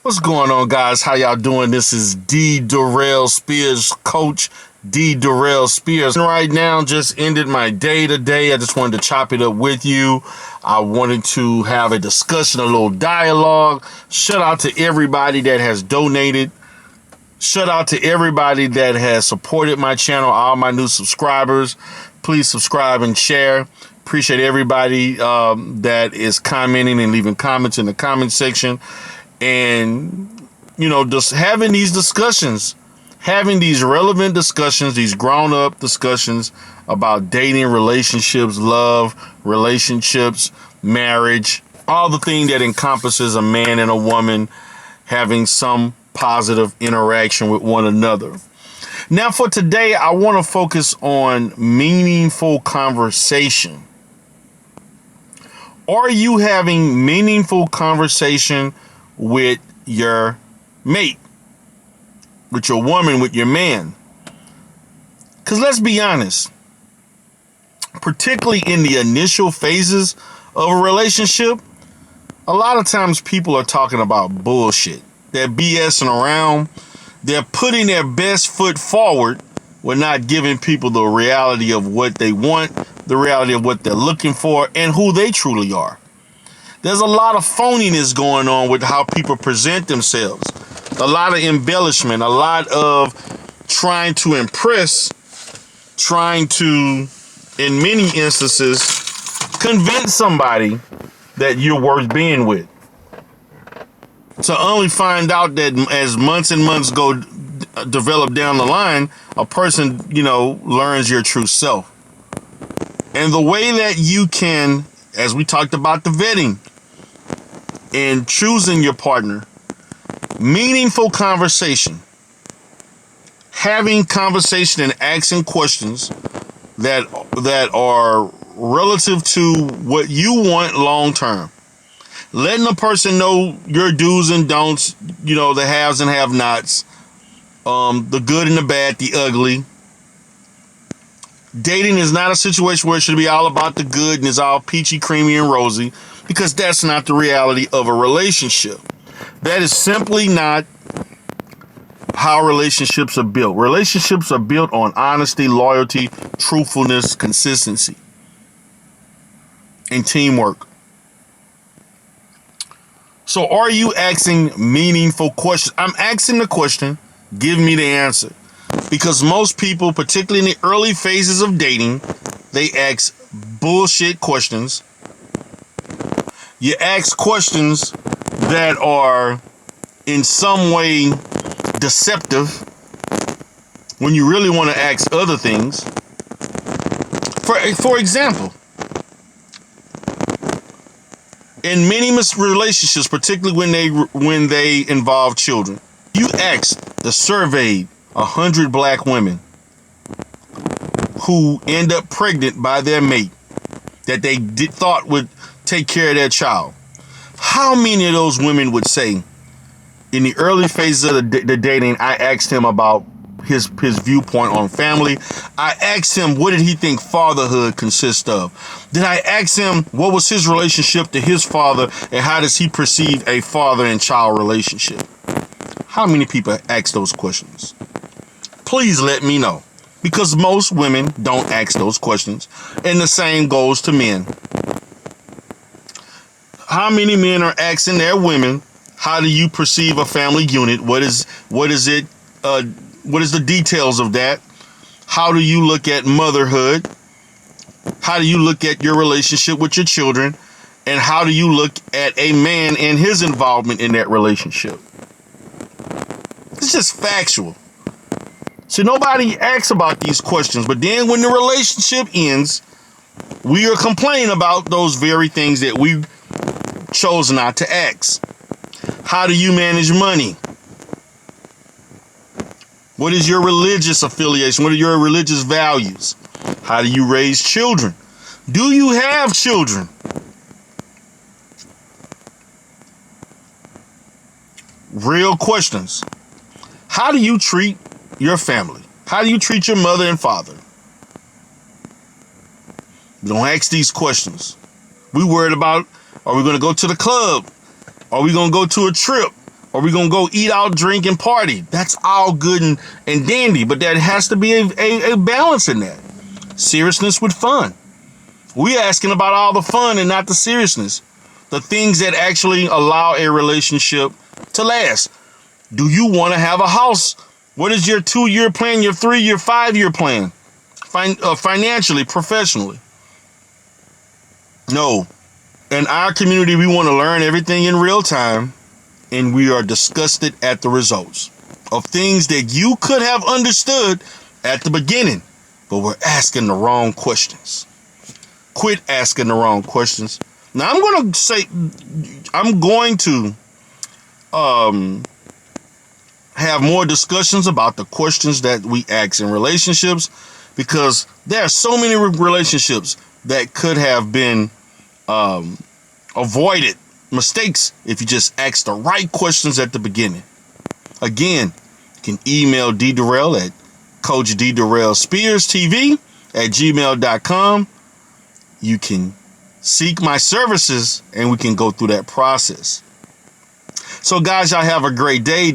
What's going on, guys? How y'all doing? This is D. Darrell Spears, Coach D. Darrell Spears. Right now, just ended my day today. I just wanted to chop it up with you. I wanted to have a discussion, a little dialogue. Shout out to everybody that has donated. Shout out to everybody that has supported my channel, all my new subscribers. Please subscribe and share. Appreciate everybody that is commenting and leaving comments in the comment section. And, you know, just having these discussions, having these relevant discussions, these grown-up discussions about dating, relationships, love, relationships, marriage, all the thing that encompasses a man and a woman having some positive interaction with one another. Now, for today, I want to focus on meaningful conversation. Are you having meaningful conversation with your mate, with your woman, with your man? Because let's be honest, particularly in the initial phases of a relationship, a lot of times people are talking about bullshit. They're BSing around. They're putting their best foot forward. We're not giving people the reality of what they want, the reality of what they're looking for, and who they truly are. There's a lot of phoniness going on with how people present themselves. A lot of embellishment, a lot of trying to impress, trying to, in many instances, convince somebody that you're worth being with. To only find out that as months and months develop down the line, a person, learns your true self. And the way that you can, as we talked about the vetting and choosing your partner, meaningful conversation, having conversation and asking questions that are relative to what you want long term. Letting a person know your do's and don'ts, the haves and have-nots, the good and the bad, the ugly. Dating is not a situation where it should be all about the good and it's all peachy, creamy, and rosy, because that's not the reality of a relationship. That is simply not how relationships are built. Relationships are built on honesty, loyalty, truthfulness, consistency, and teamwork. So are you asking meaningful questions? I'm asking the question, give me the answer. Because most people, particularly in the early phases of dating, they ask bullshit questions. You ask questions that are in some way deceptive when you really want to ask other things. For example, in many relationships, particularly when they involve children, you surveyed 100 black women who end up pregnant by their mate that they thought would take care of their child. How many of those women would say, in the early phases of the dating, I asked him about his viewpoint on family. I asked him, what did he think fatherhood consists of? Did I ask him what was his relationship to his father and how does he perceive a father and child relationship? How many people ask those questions? Please let me know, because most women don't ask those questions, and the same goes to men. How many men are asking their women, how do you perceive a family unit? What is it? What is the details of that? How do you look at motherhood? How do you look at your relationship with your children? And how do you look at a man and his involvement in that relationship? It's just factual. So nobody asks about these questions, but then when the relationship ends, we are complaining about those very things that we chose not to ask. How do you manage money? What is your religious affiliation? What are your religious values? How do you raise children? Do you have children? Real questions. How do you treat your family? How do you treat your mother and father? We don't ask these questions. We worried about, are we going to go to the club? Are we going to go to a trip? Or we gonna go eat out, drink, and party? That's all good and dandy, but there has to be a balance in that. Seriousness with fun. We asking about all the fun and not the seriousness. The things that actually allow a relationship to last. Do you want to have a house? What is your 2-year plan, your 3-year, 5-year plan? Financially, professionally. No. In our community, we want to learn everything in real time, and we are disgusted at the results of things that you could have understood at the beginning, but we're asking the wrong questions. Quit asking the wrong questions. Now, I'm going to have more discussions about the questions that we ask in relationships, because there are so many relationships that could have been avoided, mistakes, if you just ask the right questions at the beginning. Again, you can email D. Durrell at Coach D. Durrell Spears TV at gmail.com. You can seek my services and we can go through that process. So guys, y'all have a great day.